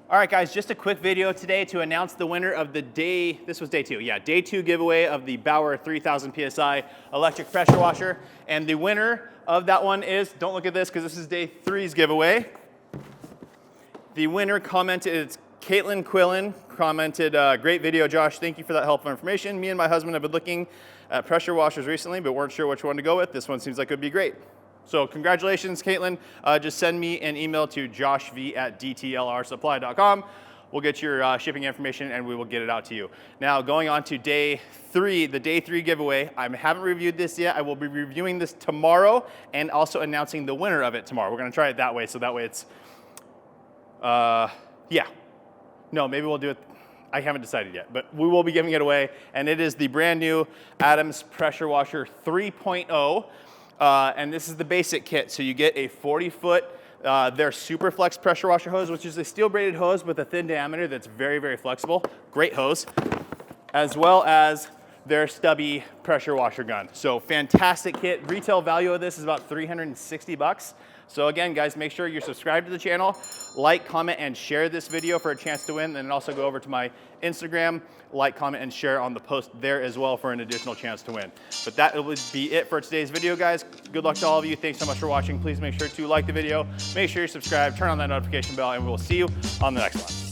All right, guys, just a quick video today to announce the winner of the day, this was day two, yeah, day two giveaway of the Bauer 3000 PSI electric pressure washer. And the winner of that one is, don't look at this because this is day three's giveaway. The winner commented, it's Caitlin Quillen, commented, great video, Josh. Thank you for that helpful information. Me and my husband have been looking at pressure washers recently, but weren't sure which one to go with. This one seems like it would be great. So congratulations, Caitlin. Just send me an email to joshv@dtlrsupply.com. We'll get your shipping information and we will get it out to you. Now, going on to day three, the day three giveaway. I haven't reviewed this yet. I will be reviewing this tomorrow and also announcing the winner of it tomorrow. We're gonna try it that way, so that way it's, yeah. No, maybe we'll do it, I haven't decided yet, but we will be giving it away. And it is the brand new Adams Pressure Washer 3.0. And this is the basic kit. So you get a 40-foot, their Superflex pressure washer hose, which is a steel braided hose with a thin diameter that's very, very flexible. Great hose. As well as their stubby pressure washer gun. So fantastic kit. Retail value of this is about 360 bucks. So again, guys, make sure you're subscribed to the channel, like, comment, and share this video for a chance to win. Then also go over to my Instagram, like, comment, and share on the post there as well for an additional chance to win. But that would be it for today's video, guys. Good luck to all of you. Thanks so much for watching. Please make sure to like the video, make sure you're subscribed, turn on that notification bell, and we'll see you on the next one.